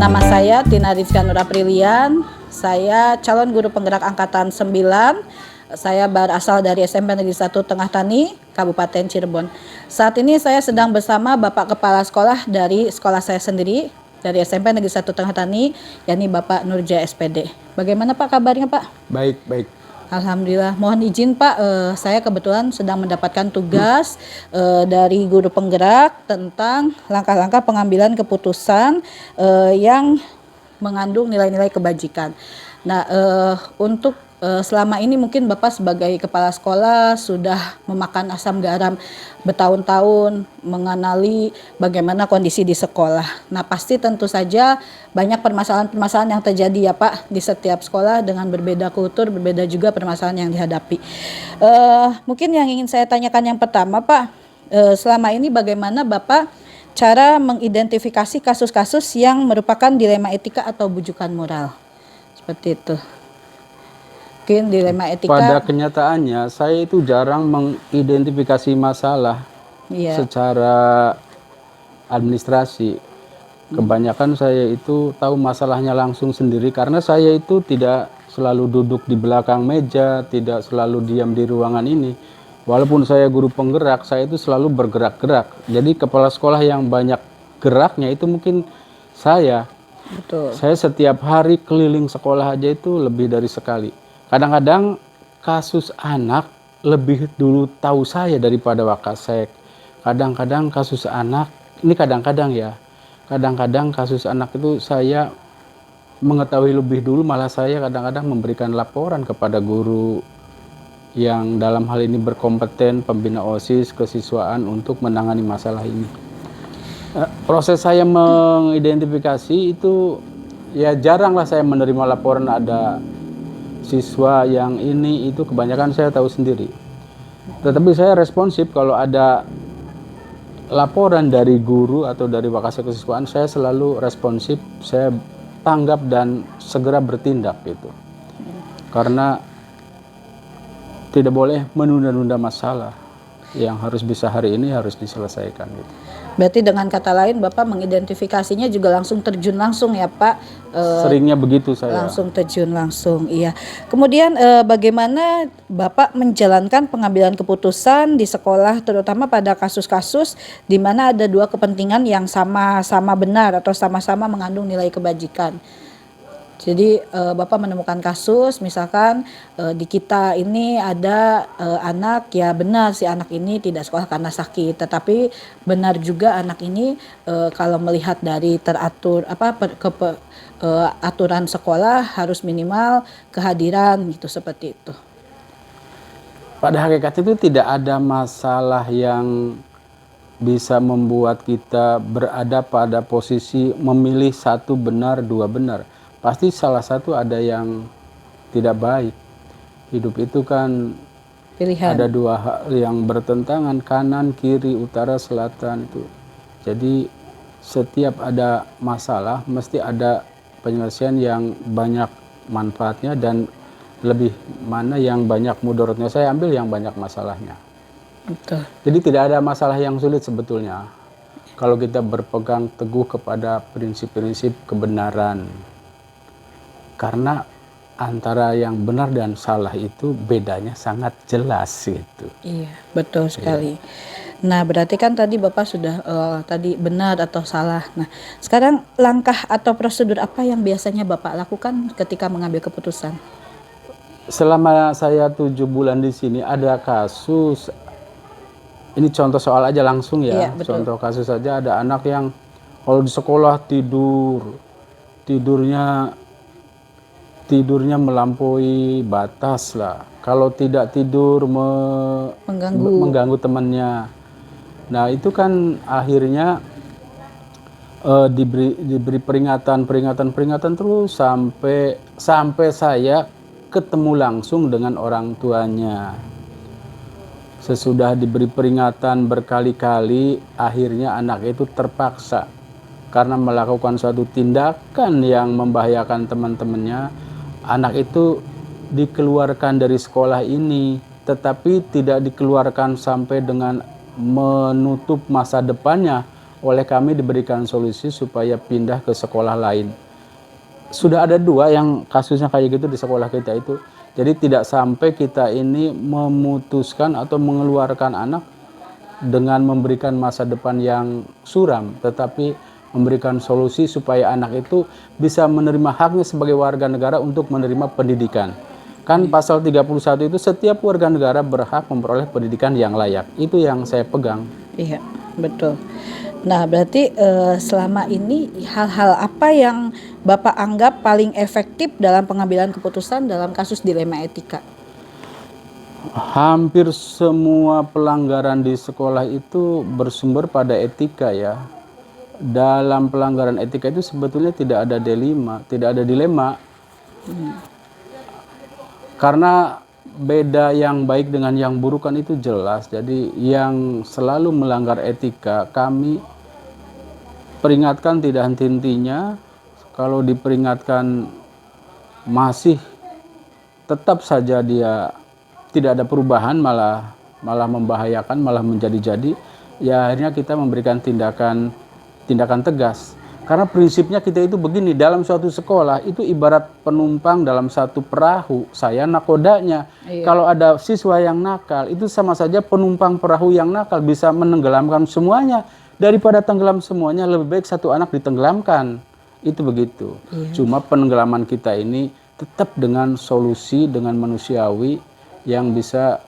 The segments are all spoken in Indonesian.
Nama saya Tina Rizka Nur Aprilian. Saya calon guru penggerak angkatan 9. Saya berasal dari SMP Negeri 1 Tengah Tani, Kabupaten Cirebon. Saat ini saya sedang bersama Bapak Kepala Sekolah dari sekolah saya sendiri, dari SMP Negeri 1 Tengah Tani, yakni Bapak Nurjaya SPD. Bagaimana Pak kabarnya Pak? Baik, baik. Alhamdulillah. Mohon izin Pak, saya kebetulan sedang mendapatkan tugas dari guru penggerak tentang langkah-langkah pengambilan keputusan yang mengandung nilai-nilai kebajikan. Nah, untuk selama ini mungkin Bapak sebagai kepala sekolah sudah memakan asam garam bertahun-tahun mengenali bagaimana kondisi di sekolah. Nah, pasti tentu saja banyak permasalahan-permasalahan yang terjadi ya Pak di setiap sekolah dengan berbeda kultur, berbeda juga permasalahan yang dihadapi. Mungkin yang ingin saya tanyakan yang pertama Pak, selama ini bagaimana Bapak cara mengidentifikasi kasus-kasus yang merupakan dilema etika atau bujukan moral? Seperti itu. Mungkin dilema etika. Pada kenyataannya saya itu jarang mengidentifikasi masalah secara administrasi. Kebanyakan saya itu tahu masalahnya langsung sendiri karena saya itu tidak selalu duduk di belakang meja, tidak selalu diam di ruangan ini. Walaupun saya guru penggerak, saya itu selalu bergerak-gerak. Jadi kepala sekolah yang banyak geraknya itu mungkin saya. Betul. Saya setiap hari keliling sekolah aja itu lebih dari sekali. Kadang-kadang kasus anak lebih dulu tahu saya daripada Wakasek. Kadang-kadang kasus anak, ini kadang-kadang ya. Kadang-kadang kasus anak itu saya mengetahui lebih dulu, malah saya kadang-kadang memberikan laporan kepada guru yang dalam hal ini berkompeten, pembina OSIS, kesiswaan untuk menangani masalah ini. Proses saya mengidentifikasi itu ya jaranglah saya menerima laporan ada siswa yang ini itu, kebanyakan saya tahu sendiri. Tetapi saya responsif kalau ada laporan dari guru atau dari Wakasek kesiswaan, saya selalu responsif, saya tanggap dan segera bertindak gitu. Karena tidak boleh menunda-nunda masalah yang harus bisa hari ini harus diselesaikan gitu. Berarti dengan kata lain Bapak mengidentifikasinya juga langsung terjun langsung ya Pak? Seringnya begitu saya. Langsung terjun langsung, iya. Kemudian bagaimana Bapak menjalankan pengambilan keputusan di sekolah, terutama pada kasus-kasus di mana ada dua kepentingan yang sama-sama benar atau sama-sama mengandung nilai kebajikan? Jadi Bapak menemukan kasus, misalkan di kita ini ada anak, ya benar si anak ini tidak sekolah karena sakit, tetapi benar juga anak ini kalau melihat dari teratur aturan sekolah harus minimal kehadiran gitu, seperti itu. Pada hakikat itu tidak ada masalah yang bisa membuat kita berada pada posisi memilih satu benar, dua benar. Pasti salah satu ada yang tidak baik. Hidup itu kan pilihan. Ada dua hal yang bertentangan, kanan, kiri, utara, selatan itu. Jadi setiap ada masalah mesti ada penyelesaian yang banyak manfaatnya dan lebih mana yang banyak mudaratnya. Saya ambil yang banyak masalahnya. Betul. Jadi tidak ada masalah yang sulit sebetulnya. Kalau kita berpegang teguh kepada prinsip-prinsip kebenaran. Karena antara yang benar dan salah itu bedanya sangat jelas gitu. Iya, betul sekali. Nah, berarti kan tadi Bapak sudah tadi benar atau salah. Nah, sekarang langkah atau prosedur apa yang biasanya Bapak lakukan ketika mengambil keputusan? Selama saya 7 bulan di sini ada kasus, ini contoh soal aja langsung ya. Iya, contoh kasus saja, ada anak yang kalau di sekolah tidurnya melampaui batas lah. Kalau tidak tidur mengganggu temannya. Nah itu kan akhirnya diberi peringatan terus sampai saya ketemu langsung dengan orang tuanya. Sesudah diberi peringatan berkali-kali, akhirnya anak itu terpaksa karena melakukan suatu tindakan yang membahayakan teman-temannya. Anak itu dikeluarkan dari sekolah ini, tetapi tidak dikeluarkan sampai dengan menutup masa depannya. oleh kami diberikan solusi supaya pindah ke sekolah lain. Sudah ada 2 yang kasusnya kayak gitu di sekolah kita itu. Jadi tidak sampai kita ini memutuskan atau mengeluarkan anak dengan memberikan masa depan yang suram, tetapi memberikan solusi supaya anak itu bisa menerima haknya sebagai warga negara untuk menerima pendidikan. Kan pasal 31 itu setiap warga negara berhak memperoleh pendidikan yang layak. Itu yang saya pegang. Iya, betul. Nah, berarti selama ini hal-hal apa yang Bapak anggap paling efektif dalam pengambilan keputusan dalam kasus dilema etika? Hampir semua pelanggaran di sekolah itu bersumber pada etika ya. Dalam pelanggaran etika itu sebetulnya tidak ada dilema. Karena beda yang baik dengan yang buruk kan itu jelas. Jadi yang selalu melanggar etika kami peringatkan tidak henti-hentinya. Kalau diperingatkan masih tetap saja dia tidak ada perubahan, malah membahayakan, malah menjadi-jadi, ya akhirnya kita memberikan tindakan tegas. Karena prinsipnya kita itu begini, dalam suatu sekolah itu ibarat penumpang dalam satu perahu, saya nakodanya. Iya. Kalau ada siswa yang nakal, itu sama saja penumpang perahu yang nakal bisa menenggelamkan semuanya. Daripada tenggelam semuanya, lebih baik satu anak ditenggelamkan. Itu begitu. Iya. Cuma penenggelaman kita ini tetap dengan solusi, dengan manusiawi yang bisa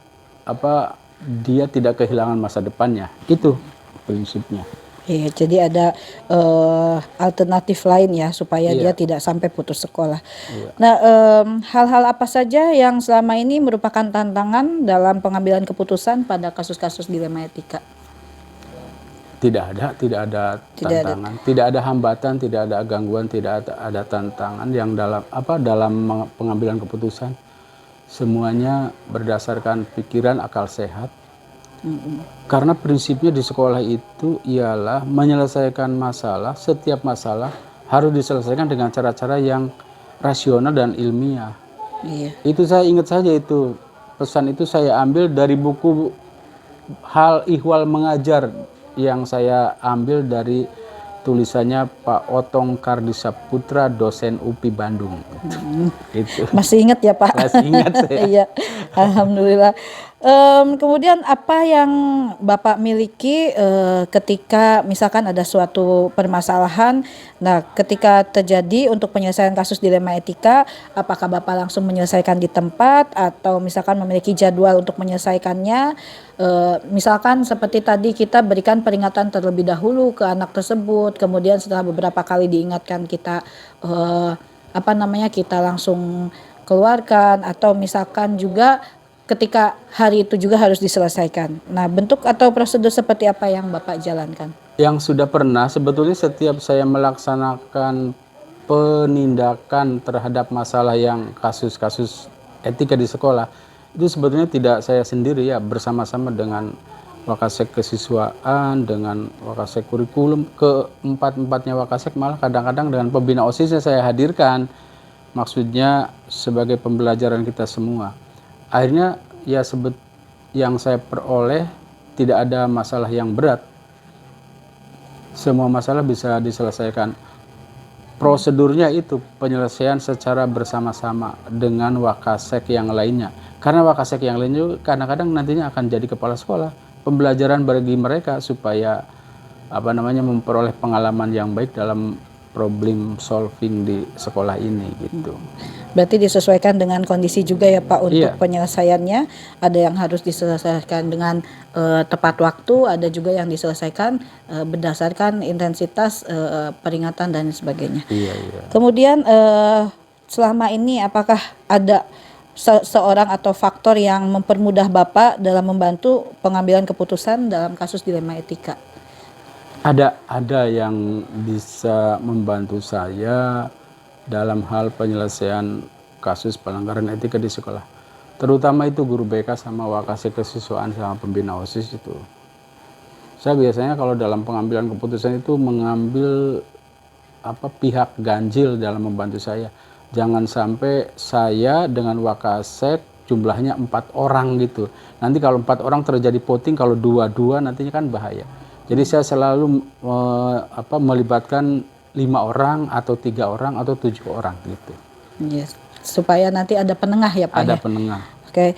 dia tidak kehilangan masa depannya. Itu prinsipnya. Iya, jadi ada alternatif lain ya supaya dia Iya. tidak sampai putus sekolah. Iya. Nah, hal-hal apa saja yang selama ini merupakan tantangan dalam pengambilan keputusan pada kasus-kasus dilema etika? Tidak ada Tidak ada. tantangan, tidak ada hambatan, tidak ada gangguan, tidak ada tantangan yang dalam pengambilan keputusan. Semuanya berdasarkan pikiran akal sehat. Karena prinsipnya di sekolah itu ialah menyelesaikan masalah, setiap masalah harus diselesaikan dengan cara-cara yang rasional dan ilmiah. Iya. Itu saya ingat saja itu, pesan itu saya ambil dari buku Hal Ihwal Mengajar yang saya ambil dari tulisannya Pak Otong Kardisaputra, dosen UPI Bandung. Itu. Masih ingat ya Pak? Masih ingat saya. Iya, alhamdulillah. Kemudian apa yang Bapak miliki ketika misalkan ada suatu permasalahan, nah ketika terjadi untuk penyelesaian kasus dilema etika, apakah Bapak langsung menyelesaikan di tempat atau misalkan memiliki jadwal untuk menyelesaikannya? Misalkan seperti tadi kita berikan peringatan terlebih dahulu ke anak tersebut, kemudian setelah beberapa kali diingatkan kita kita langsung keluarkan, atau misalkan juga ketika hari itu juga harus diselesaikan. Nah, bentuk atau prosedur seperti apa yang Bapak jalankan? Yang sudah pernah, sebetulnya setiap saya melaksanakan penindakan terhadap masalah yang kasus-kasus etika di sekolah, itu sebetulnya tidak saya sendiri ya, bersama-sama dengan Wakasek Kesiswaan, dengan Wakasek Kurikulum, keempat-empatnya Wakasek, malah kadang-kadang dengan pembina OSISnya saya hadirkan. Maksudnya sebagai pembelajaran kita semua. Akhirnya ya yang saya peroleh tidak ada masalah yang berat. Semua masalah bisa diselesaikan. Prosedurnya itu penyelesaian secara bersama-sama dengan Wakasek yang lainnya. Karena Wakasek yang lainnya kadang-kadang nantinya akan jadi kepala sekolah. Pembelajaran bagi mereka supaya memperoleh pengalaman yang baik dalam problem solving di sekolah ini gitu. Berarti disesuaikan dengan kondisi juga ya Pak untuk Iya. penyelesaiannya. Ada yang harus diselesaikan dengan tepat waktu, ada juga yang diselesaikan berdasarkan intensitas peringatan dan sebagainya. Iya. Kemudian selama ini apakah ada seorang atau faktor yang mempermudah Bapak dalam membantu pengambilan keputusan dalam kasus dilema etika? Ada yang bisa membantu saya dalam hal penyelesaian kasus pelanggaran etika di sekolah. Terutama itu guru BK sama Wakasek Kesiswaan sama pembina OSIS itu. Saya biasanya kalau dalam pengambilan keputusan itu mengambil pihak ganjil dalam membantu saya. Jangan sampai saya dengan Wakasek jumlahnya 4 orang gitu. Nanti kalau 4 orang terjadi voting, kalau 2-2 nantinya kan bahaya. Jadi saya selalu melibatkan 5 orang atau 3 orang atau 7 orang gitu. Yes. Supaya nanti ada penengah ya Pak Ada ya. penengah. Oke,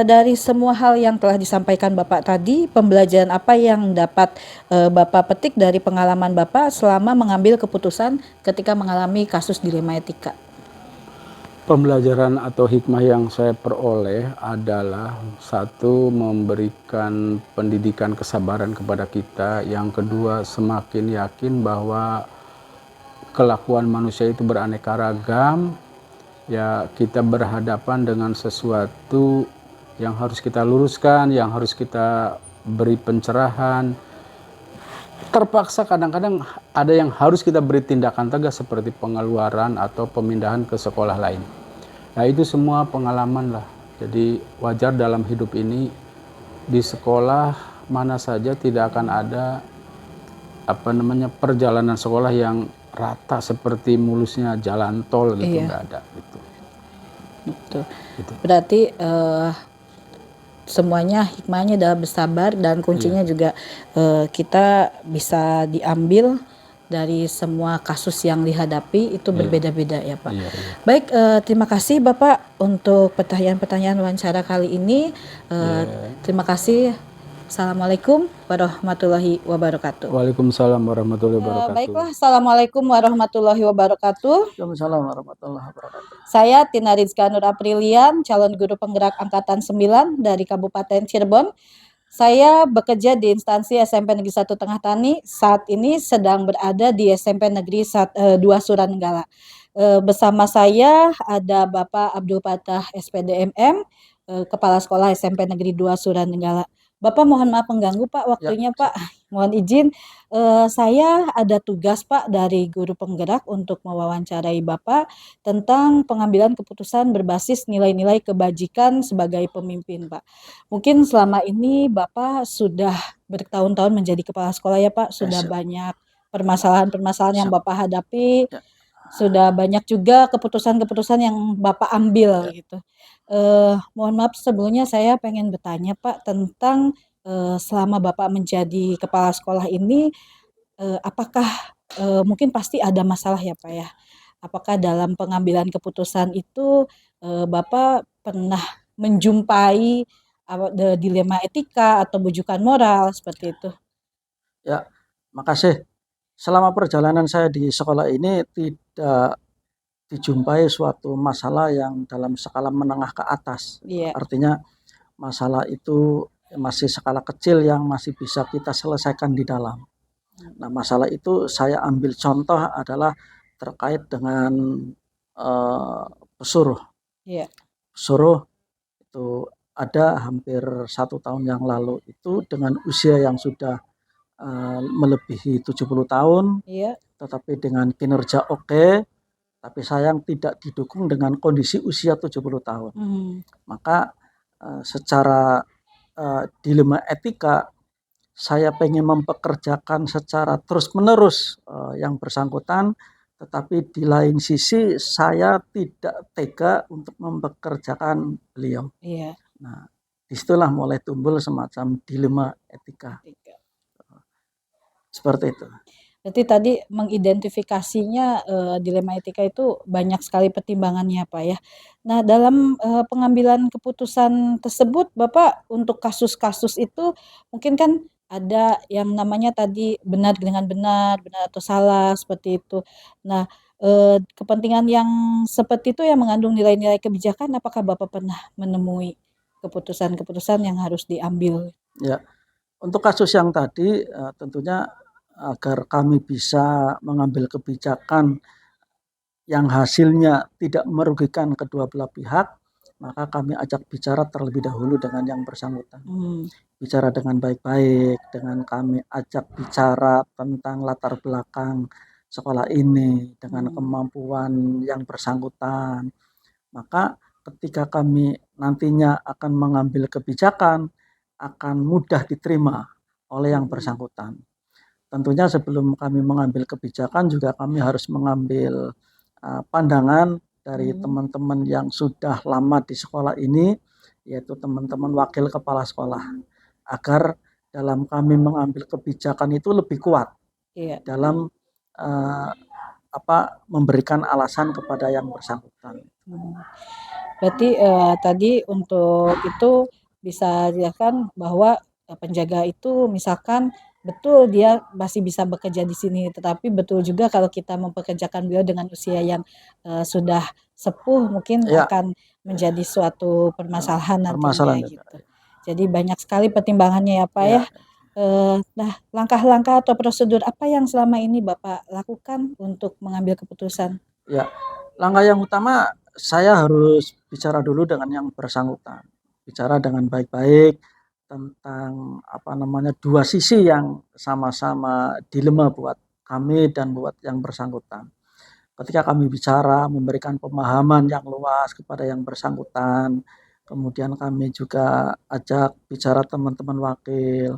dari semua hal yang telah disampaikan Bapak tadi, pembelajaran apa yang dapat Bapak petik dari pengalaman Bapak selama mengambil keputusan ketika mengalami kasus dilema etika? Pembelajaran atau hikmah yang saya peroleh adalah satu, memberikan pendidikan kesabaran kepada kita. Yang kedua, semakin yakin bahwa kelakuan manusia itu beraneka ragam. Ya, kita berhadapan dengan sesuatu yang harus kita luruskan, yang harus kita beri pencerahan. Terpaksa kadang-kadang ada yang harus kita beri tindakan tegas seperti pengeluaran atau pemindahan ke sekolah lain. Nah, itu semua pengalaman lah. Jadi wajar dalam hidup ini, di sekolah mana saja tidak akan ada perjalanan sekolah yang rata seperti mulusnya jalan tol gitu, nggak ada gitu. Gitu. Berarti semuanya hikmahnya adalah bersabar dan kuncinya juga kita bisa diambil dari semua kasus yang dihadapi itu berbeda-beda ya Pak. Baik, terima kasih Bapak untuk pertanyaan-pertanyaan wawancara kali ini. Terima kasih. Assalamualaikum warahmatullahi wabarakatuh. Waalaikumsalam warahmatullahi wabarakatuh. Baiklah, Assalamualaikum warahmatullahi wabarakatuh. Waalaikumsalam warahmatullahi wabarakatuh. Saya Tina Rizka Nur Aprilian, calon guru penggerak Angkatan 9 dari Kabupaten Cirebon. Saya bekerja di instansi SMP Negeri 1 Tengah Tani. Saat ini sedang berada di SMP Negeri 2 Suranenggala. Bersama saya ada Bapak Abdul Fatah SPDMM, Kepala Sekolah SMP Negeri 2 Suranenggala. Bapak mohon maaf mengganggu Pak waktunya Pak. Mohon izin, saya ada tugas Pak dari guru penggerak untuk mewawancarai Bapak tentang pengambilan keputusan berbasis nilai-nilai kebajikan sebagai pemimpin Pak. Mungkin selama ini Bapak sudah bertahun-tahun menjadi kepala sekolah ya Pak, sudah banyak permasalahan-permasalahan yang Bapak hadapi, sudah banyak juga keputusan-keputusan yang Bapak ambil gitu. Mohon maaf sebelumnya saya pengen bertanya Pak tentang selama Bapak menjadi kepala sekolah ini, apakah mungkin pasti ada masalah ya Pak ya? Apakah dalam pengambilan keputusan itu Bapak pernah menjumpai dilema etika atau bujukan moral seperti itu? Ya, makasih. Selama perjalanan saya di sekolah ini tidak dijumpai suatu masalah yang dalam skala menengah ke atas. Iya. Artinya masalah itu masih skala kecil yang masih bisa kita selesaikan di dalam. Nah, masalah itu saya ambil contoh adalah terkait dengan pesuruh. Iya. Pesuruh itu ada hampir 1 tahun yang lalu itu dengan usia yang sudah melebihi 70 tahun, Iya. tetapi dengan kinerja oke, tapi sayang tidak didukung dengan kondisi usia 70 tahun. Maka secara dilema etika, saya pengen mempekerjakan secara terus-menerus yang bersangkutan, tetapi di lain sisi saya tidak tega untuk mempekerjakan beliau. Iya. Nah, disitulah mulai timbul semacam dilema etika. Seperti itu. Berarti tadi mengidentifikasinya dilema etika itu banyak sekali pertimbangannya Pak ya. Nah dalam pengambilan keputusan tersebut Bapak untuk kasus-kasus itu mungkin kan ada yang namanya tadi benar dengan benar atau salah seperti itu. Nah kepentingan yang seperti itu yang mengandung nilai-nilai kebijakan, apakah Bapak pernah menemui keputusan-keputusan yang harus diambil? Ya, untuk kasus yang tadi tentunya agar kami bisa mengambil kebijakan yang hasilnya tidak merugikan kedua belah pihak, maka kami ajak bicara terlebih dahulu dengan yang bersangkutan. Bicara dengan baik-baik, dengan kami ajak bicara tentang latar belakang sekolah ini, dengan kemampuan yang bersangkutan. Maka ketika kami nantinya akan mengambil kebijakan, akan mudah diterima oleh yang bersangkutan. Tentunya sebelum kami mengambil kebijakan juga kami harus mengambil pandangan dari teman-teman yang sudah lama di sekolah ini, yaitu teman-teman wakil kepala sekolah, agar dalam kami mengambil kebijakan itu lebih kuat Iya. dalam eh, memberikan alasan kepada yang bersangkutan. Hmm. Berarti tadi untuk itu bisa dikatakan bahwa penjaga itu misalkan betul dia masih bisa bekerja di sini, tetapi betul juga kalau kita mempekerjakan beliau dengan usia yang sudah sepuh mungkin Ya, akan menjadi suatu permasalahan nantinya permasalahan juga. gitu. Jadi banyak sekali pertimbangannya ya Pak ya. Ya, Nah, langkah-langkah atau prosedur apa yang selama ini Bapak lakukan untuk mengambil keputusan? ya. Langkah yang utama saya harus bicara dulu dengan yang bersangkutan. Bicara dengan baik-baik tentang dua sisi yang sama-sama dilema buat kami dan buat yang bersangkutan. Ketika kami bicara memberikan pemahaman yang luas kepada yang bersangkutan, kemudian kami juga ajak bicara teman-teman wakil,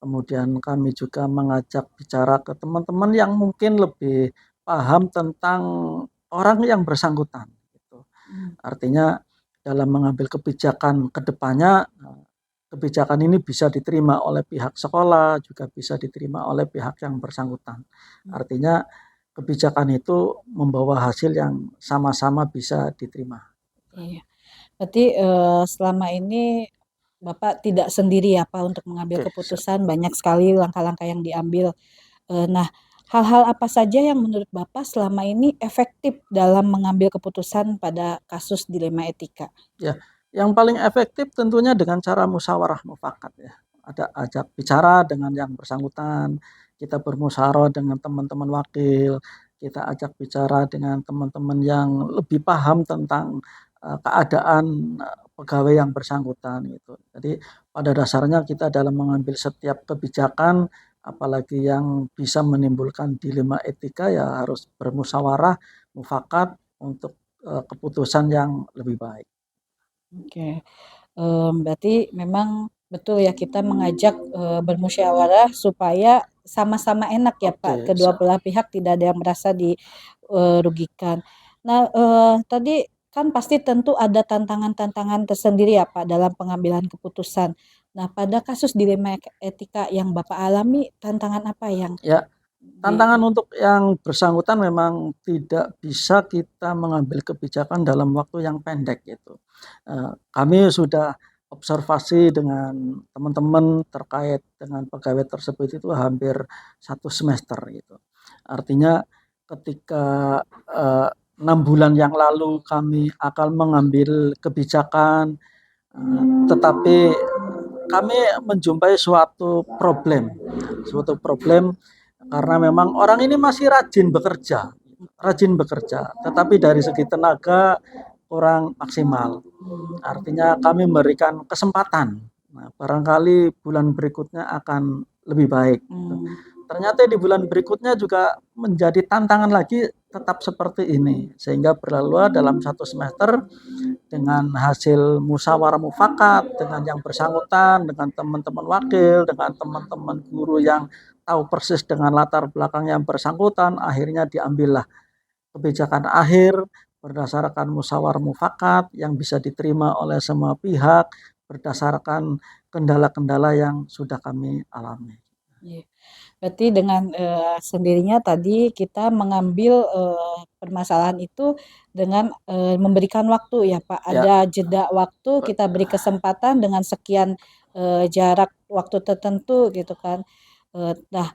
kemudian kami juga mengajak bicara ke teman-teman yang mungkin lebih paham tentang orang yang bersangkutan gitu. Hmm. Artinya dalam mengambil kebijakan ke depannya, kebijakan ini bisa diterima oleh pihak sekolah, juga bisa diterima oleh pihak yang bersangkutan. Artinya kebijakan itu membawa hasil yang sama-sama bisa diterima. Iya. Berarti selama ini Bapak tidak sendiri ya Pak untuk mengambil Oke, siap. keputusan, banyak sekali langkah-langkah yang diambil. Nah, hal-hal apa saja yang menurut Bapak selama ini efektif dalam mengambil keputusan pada kasus dilema etika? Ya, yang paling efektif tentunya dengan cara musyawarah mufakat ya. Ada ajak bicara dengan yang bersangkutan, kita bermusyawarah dengan teman-teman wakil, kita ajak bicara dengan teman-teman yang lebih paham tentang keadaan pegawai yang bersangkutan gitu. Jadi pada dasarnya kita dalam mengambil setiap kebijakan apalagi yang bisa menimbulkan dilema etika ya harus bermusyawarah mufakat untuk keputusan yang lebih baik. Oke, berarti memang betul ya kita mengajak bermusyawarah supaya sama-sama enak ya Pak, Oke, kedua belah pihak tidak ada yang merasa dirugikan. Nah, tadi kan pasti tentu ada tantangan-tantangan tersendiri ya Pak dalam pengambilan keputusan. Nah, pada kasus dilema etika yang Bapak alami, tantangan apa yang ya, di tantangan untuk yang bersangkutan memang tidak bisa kita mengambil kebijakan dalam waktu yang pendek gitu. Kami sudah observasi dengan teman-teman terkait dengan pegawai tersebut itu hampir 1 semester gitu. Artinya ketika 6 bulan yang lalu kami akan mengambil kebijakan, tetapi kami menjumpai suatu problem karena memang orang ini masih rajin bekerja, tetapi dari segi tenaga kurang maksimal. Artinya kami memberikan kesempatan. Nah, barangkali bulan berikutnya akan lebih baik. Ternyata di bulan berikutnya juga menjadi tantangan lagi tetap seperti ini, sehingga berlalu dalam 1 semester dengan hasil musyawarah mufakat dengan yang bersangkutan, dengan teman-teman wakil, dengan teman-teman guru yang tahu persis dengan latar belakang yang bersangkutan, akhirnya diambillah kebijakan akhir berdasarkan musyawarah mufakat yang bisa diterima oleh semua pihak berdasarkan kendala-kendala yang sudah kami alami. Iya. Berarti dengan sendirinya tadi kita mengambil permasalahan itu dengan memberikan waktu ya Pak. Ya, Ada jeda waktu, kita beri kesempatan dengan sekian jarak waktu tertentu gitu kan. Nah,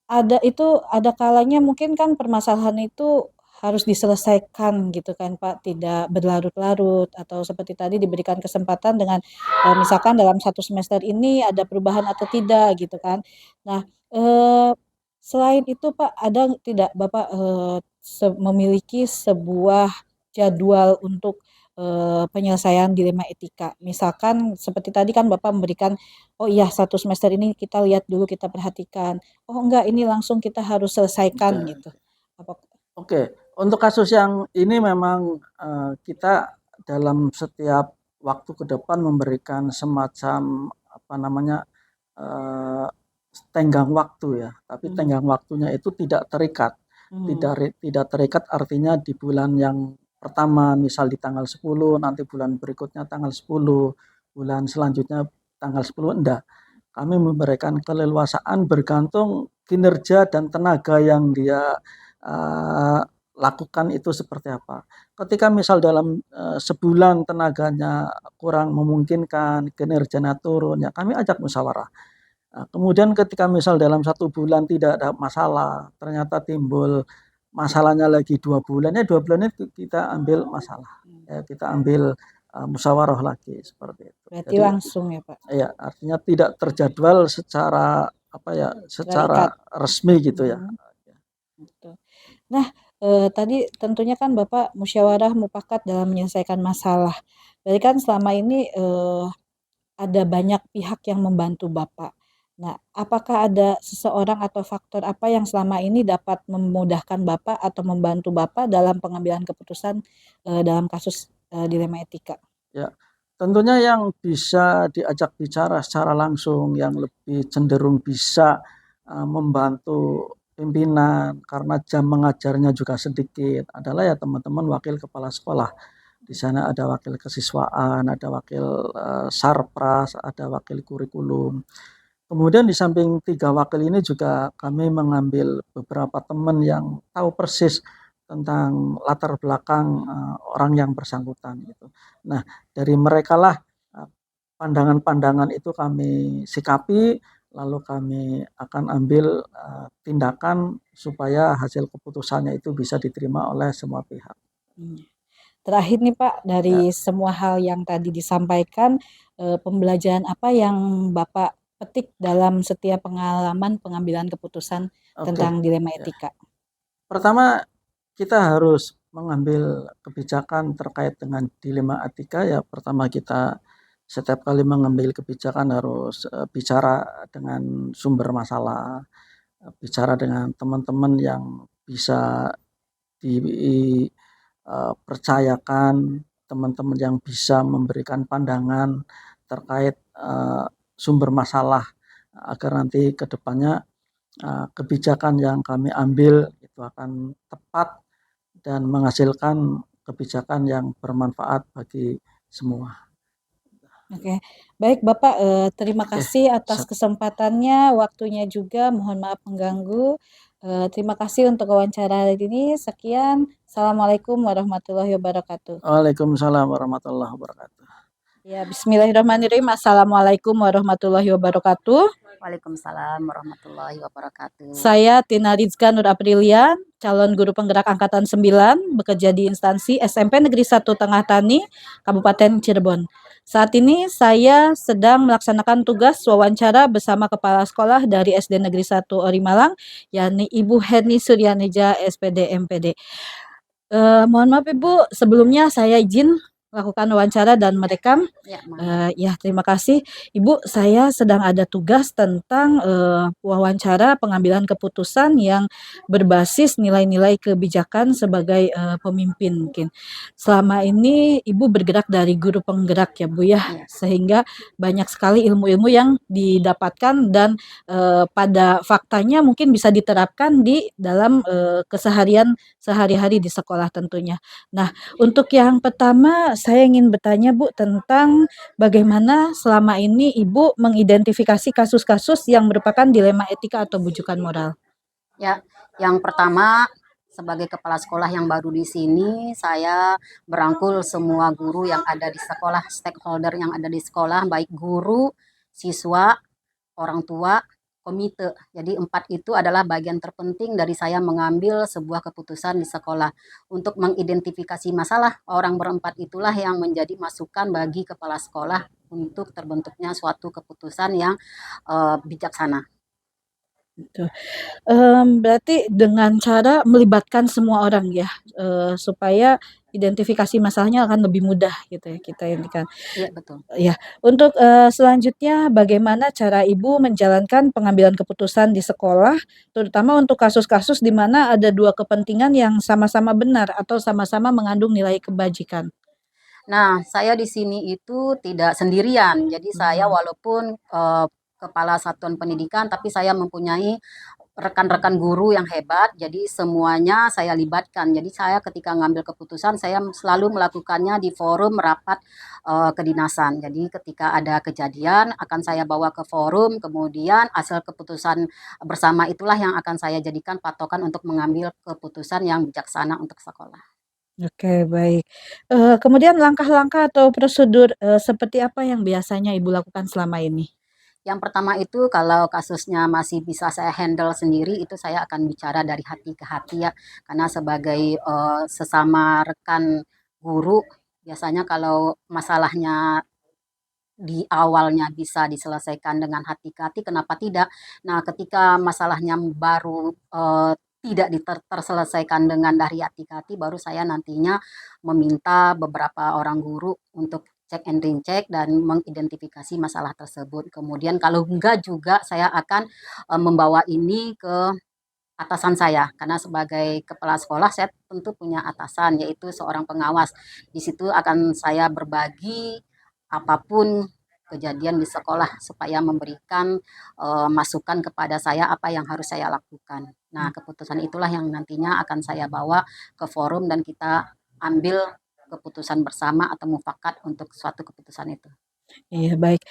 ada kalanya mungkin kan permasalahan itu harus diselesaikan gitu kan Pak, tidak berlarut-larut atau seperti tadi diberikan kesempatan dengan misalkan dalam 1 semester ini ada perubahan atau tidak gitu kan. Nah, selain itu Pak, ada tidak Bapak memiliki sebuah jadwal untuk penyelesaian dilema etika? Misalkan seperti tadi kan Bapak memberikan, oh iya 1 semester ini kita lihat dulu, kita perhatikan. Oh enggak, ini langsung kita harus selesaikan oke. gitu. Apa Oke, untuk kasus yang ini memang kita dalam setiap waktu ke depan memberikan semacam eh, tenggang waktu ya, tapi Mhm. tenggang waktunya itu tidak terikat. Mhm. Tidak terikat artinya di bulan yang pertama misal di tanggal 10, nanti bulan berikutnya tanggal 10, bulan selanjutnya tanggal 10 enggak. kami memberikan keleluasaan bergantung kinerja dan tenaga yang dia lakukan itu seperti apa. Ketika misal dalam sebulan tenaganya kurang memungkinkan, kinerjanya turun, ya kami ajak musyawarah. Kemudian ketika misal dalam 1 bulan tidak ada masalah, ternyata timbul masalahnya lagi 2 bulan, ya 2 bulan itu kita ambil masalah, ya kita ambil musyawarah lagi seperti itu. Berarti Jadi langsung ya Pak. ya artinya tidak terjadwal secara apa ya, secara Terikat. resmi gitu ya. Betul. Nah, tadi tentunya kan Bapak musyawarah mufakat dalam menyelesaikan masalah. Berarti kan selama ini ada banyak pihak yang membantu Bapak. Nah, apakah ada seseorang atau faktor apa yang selama ini dapat memudahkan Bapak atau membantu Bapak dalam pengambilan keputusan dalam kasus dilema etika? Ya, tentunya yang bisa diajak bicara secara langsung, yang lebih cenderung bisa membantu pimpinan karena jam mengajarnya juga sedikit adalah ya teman-teman wakil kepala sekolah. Di sana ada wakil kesiswaan, ada wakil sarpras, ada wakil kurikulum. Kemudian di samping 3 wakil ini juga kami mengambil beberapa teman yang tahu persis tentang latar belakang orang yang bersangkutan gitu. Nah, dari merekalah pandangan-pandangan itu kami sikapi, lalu kami akan ambil tindakan supaya hasil keputusannya itu bisa diterima oleh semua pihak. Terakhir nih Pak, Ya, dari semua hal yang tadi disampaikan, pembelajaran apa yang Bapak petik dalam setiap pengalaman pengambilan keputusan oke. tentang dilema Ya. etika? Pertama, kita harus mengambil kebijakan terkait dengan dilema etika ya. Pertama kita setiap kali mengambil kebijakan harus bicara dengan sumber masalah, bicara dengan teman-teman yang bisa dipercayakan, teman-teman yang bisa memberikan pandangan terkait sumber masalah agar nanti ke depannya kebijakan yang kami ambil itu akan tepat dan menghasilkan kebijakan yang bermanfaat bagi semua. Oke, baik Bapak, terima Oke, kasih atas siap. kesempatannya, waktunya juga, mohon maaf mengganggu. Terima kasih untuk wawancara hari ini. Sekian, Assalamualaikum warahmatullahi wabarakatuh. Waalaikumsalam warahmatullahi wabarakatuh. Ya, Bismillahirrahmanirrahim. Assalamualaikum warahmatullahi wabarakatuh. Waalaikumsalam warahmatullahi wabarakatuh. Saya Tina Rizka Nur Aprilia, calon guru penggerak Angkatan 9, bekerja di instansi SMP Negeri 1 Tengah Tani, Kabupaten Cirebon. Saat ini saya sedang melaksanakan tugas wawancara bersama Kepala Sekolah dari SD Negeri 1 Ori Malang, yakni Ibu Herni Suryaneja SPD MPD. Mohon maaf Ibu, sebelumnya saya izin lakukan wawancara dan merekam. Ya, Ya, terima kasih. Ibu, saya sedang ada tugas tentang wawancara pengambilan keputusan yang berbasis nilai-nilai kebijakan sebagai pemimpin mungkin. Selama ini Ibu bergerak dari guru penggerak ya Bu ya, Iya. sehingga banyak sekali ilmu-ilmu yang didapatkan dan pada faktanya mungkin bisa diterapkan di dalam keseharian sehari-hari di sekolah tentunya. Nah, untuk yang pertama saya ingin bertanya Bu tentang bagaimana selama ini Ibu mengidentifikasi kasus-kasus yang merupakan dilema etika atau bujukan moral? Ya, yang pertama sebagai kepala sekolah yang baru di sini, saya berangkul semua guru yang ada di sekolah, stakeholder yang ada di sekolah, baik guru, siswa, orang tua, komite. Jadi 4 itu adalah bagian terpenting dari saya mengambil sebuah keputusan di sekolah. Untuk mengidentifikasi masalah, orang berempat itulah yang menjadi masukan bagi kepala sekolah untuk terbentuknya suatu keputusan yang bijaksana. Gitu. Berarti dengan cara melibatkan semua orang ya, supaya identifikasi masalahnya akan lebih mudah gitu ya kita ini kan. Iya, betul. Ya, untuk selanjutnya bagaimana cara Ibu menjalankan pengambilan keputusan di sekolah, terutama untuk kasus-kasus di mana ada 2 kepentingan yang sama-sama benar atau sama-sama mengandung nilai kebajikan? Nah, saya di sini itu tidak sendirian. Jadi saya walaupun kepala satuan pendidikan, tapi saya mempunyai rekan-rekan guru yang hebat, jadi semuanya saya libatkan. Jadi saya ketika ngambil keputusan, saya selalu melakukannya di forum rapat kedinasan. Jadi ketika ada kejadian, akan saya bawa ke forum, kemudian hasil keputusan bersama itulah yang akan saya jadikan patokan untuk mengambil keputusan yang bijaksana untuk sekolah. Oke, baik. Kemudian langkah-langkah atau prosedur, seperti apa yang biasanya Ibu lakukan selama ini? Yang pertama itu kalau kasusnya masih bisa saya handle sendiri, itu saya akan bicara dari hati ke hati ya. Karena sebagai sesama rekan guru, biasanya kalau masalahnya di awalnya bisa diselesaikan dengan hati ke hati, kenapa tidak? Nah, ketika masalahnya baru tidak terselesaikan dengan dari hati ke hati, baru saya nantinya meminta beberapa orang guru untuk cek and recheck dan mengidentifikasi masalah tersebut. Kemudian kalau enggak juga saya akan membawa ini ke atasan saya, karena sebagai kepala sekolah saya tentu punya atasan yaitu seorang pengawas. Di situ akan saya berbagi apapun kejadian di sekolah supaya memberikan masukan kepada saya apa yang harus saya lakukan. Nah, keputusan itulah yang nantinya akan saya bawa ke forum dan kita ambil keputusan bersama atau mufakat untuk suatu keputusan itu. Iya, baik.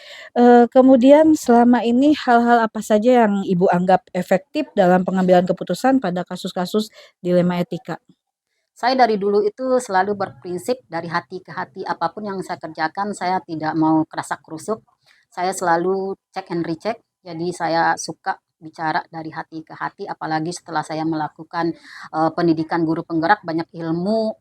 Kemudian selama ini hal-hal apa saja yang Ibu anggap efektif dalam pengambilan keputusan pada kasus-kasus dilema etika? Saya dari dulu itu selalu berprinsip dari hati ke hati, apapun yang saya kerjakan saya tidak mau kerasak-kerusuk. Saya selalu cek and recheck, jadi saya suka bicara dari hati ke hati, apalagi setelah saya melakukan pendidikan guru penggerak, banyak ilmu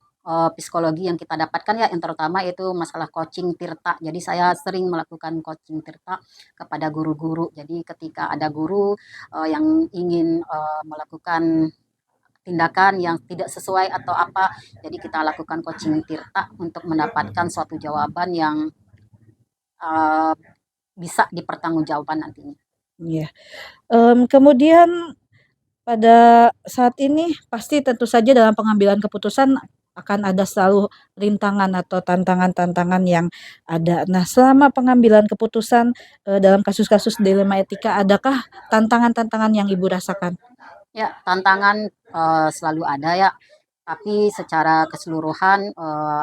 psikologi yang kita dapatkan ya, yang terutama itu masalah coaching tirta. Jadi saya sering melakukan coaching tirta kepada guru-guru. Jadi ketika ada guru yang ingin melakukan tindakan yang tidak sesuai atau apa. Jadi kita lakukan coaching tirta untuk mendapatkan suatu jawaban yang uh, bisa dipertanggungjawabkan nantinya. Iya. Kemudian pada saat ini pasti tentu saja dalam pengambilan keputusan akan ada selalu rintangan atau tantangan-tantangan yang ada. Nah, selama pengambilan keputusan, dalam kasus-kasus dilema etika, adakah tantangan-tantangan yang Ibu rasakan? Ya, tantangan selalu ada ya, tapi secara keseluruhan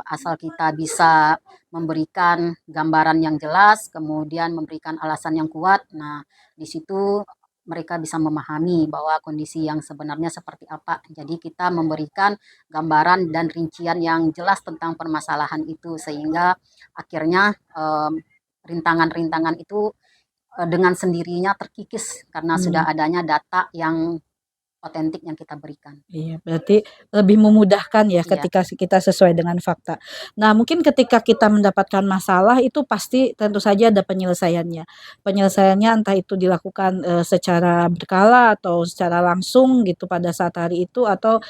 asal kita bisa memberikan gambaran yang jelas, kemudian memberikan alasan yang kuat. Nah, di situ mereka bisa memahami bahwa kondisi yang sebenarnya seperti apa. Jadi kita memberikan gambaran dan rincian yang jelas tentang permasalahan itu sehingga akhirnya rintangan-rintangan itu dengan sendirinya terkikis karena sudah Mmm. adanya data yang otentik yang kita berikan. Iya, berarti lebih memudahkan ya Iya, ketika kita sesuai dengan fakta. Nah, mungkin ketika kita mendapatkan masalah itu pasti tentu saja ada penyelesaiannya. Penyelesaiannya entah itu dilakukan, secara berkala atau secara langsung gitu pada saat hari itu atau,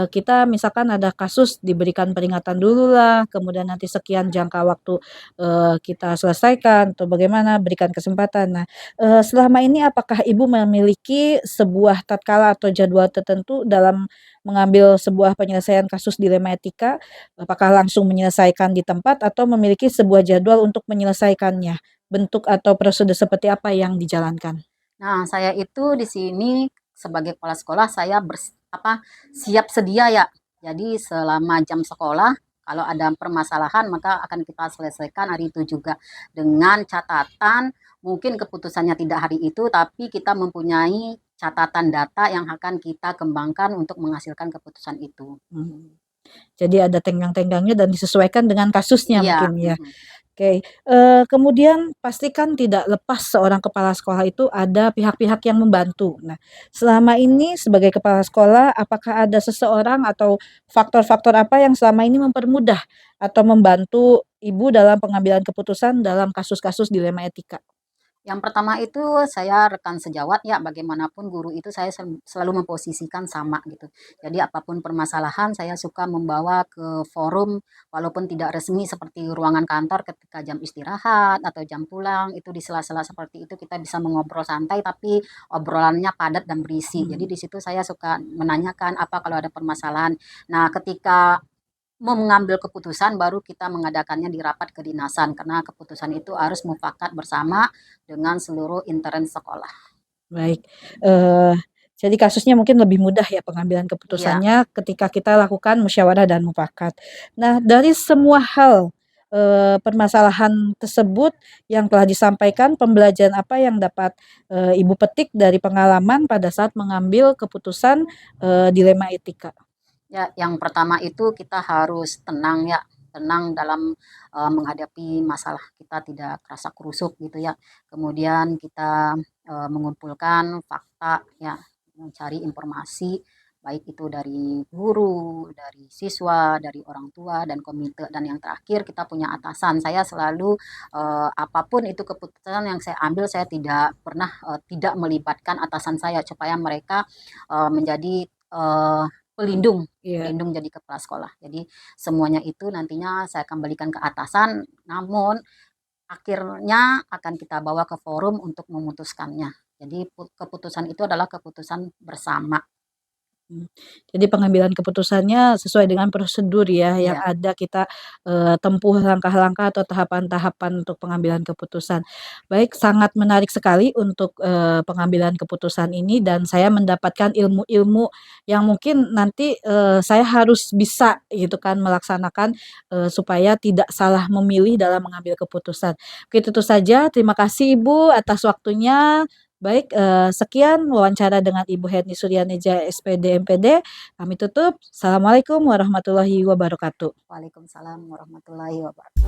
kita misalkan ada kasus diberikan peringatan dulu lah, kemudian nanti sekian jangka waktu, kita selesaikan atau bagaimana, berikan kesempatan. Nah, selama ini apakah Ibu memiliki sebuah tatkala atau jadwal tertentu dalam mengambil sebuah penyelesaian kasus dilema etika? Apakah langsung menyelesaikan di tempat atau memiliki sebuah jadwal untuk menyelesaikannya? Bentuk atau prosedur seperti apa yang dijalankan? nah, saya itu di sini sebagai kepala sekolah saya siap sedia ya. Jadi selama jam sekolah kalau ada permasalahan maka akan kita selesaikan hari itu juga dengan catatan mungkin keputusannya tidak hari itu tapi kita mempunyai catatan data yang akan kita kembangkan untuk menghasilkan keputusan itu. Mmm. Jadi ada tenggang-tenggangnya dan disesuaikan dengan kasusnya Iya, mungkin ya? mhm. Oke, kemudian pastikan tidak lepas seorang kepala sekolah itu ada pihak-pihak yang membantu. Nah, selama ini sebagai kepala sekolah, apakah ada seseorang atau faktor-faktor apa yang selama ini mempermudah atau membantu Ibu dalam pengambilan keputusan dalam kasus-kasus dilema etika? Yang pertama itu saya rekan sejawat ya, bagaimanapun guru itu saya selalu memposisikan sama gitu. Jadi apapun permasalahan saya suka membawa ke forum walaupun tidak resmi seperti ruangan kantor ketika jam istirahat atau jam pulang itu di sela-sela seperti itu kita bisa mengobrol santai tapi obrolannya padat dan berisi. Jadi Mhm. di situ saya suka menanyakan apa kalau ada permasalahan. Nah, ketika mau mengambil keputusan baru kita mengadakannya di rapat kedinasan karena keputusan itu harus mufakat bersama dengan seluruh intern sekolah. Baik, eee, Jadi kasusnya mungkin lebih mudah ya pengambilan keputusannya ketika kita lakukan musyawarah dan mufakat. Nah, dari semua hal permasalahan tersebut yang telah disampaikan, pembelajaran apa yang dapat Ibu petik dari pengalaman pada saat mengambil keputusan dilema etika? Ya, yang pertama itu kita harus tenang ya, tenang dalam menghadapi masalah, kita tidak kerasa kerusuk gitu ya. Kemudian kita mengumpulkan fakta ya, mencari informasi baik itu dari guru, dari siswa, dari orang tua dan komite, dan yang terakhir kita punya atasan. Saya selalu apapun itu keputusan yang saya ambil, saya tidak pernah tidak melibatkan atasan saya supaya mereka menjadi pelindung Iya. pelindung jadi kepala sekolah. Jadi semuanya itu nantinya saya kembalikan ke atasan, namun akhirnya akan kita bawa ke forum untuk memutuskannya. Jadi keputusan itu adalah keputusan bersama. Jadi pengambilan keputusannya sesuai dengan prosedur ya yang Iya, ada kita tempuh langkah-langkah atau tahapan-tahapan untuk pengambilan keputusan. Baik, sangat menarik sekali untuk pengambilan keputusan ini dan saya mendapatkan ilmu-ilmu yang mungkin nanti saya harus bisa gitu kan melaksanakan supaya tidak salah memilih dalam mengambil keputusan. Oke, itu saja. Terima kasih Ibu atas waktunya. Baik, sekian wawancara dengan Ibu Herni Suryaneja SPD MPD. Kami tutup. Assalamualaikum warahmatullahi wabarakatuh. waalaikumsalam warahmatullahi wabarakatuh.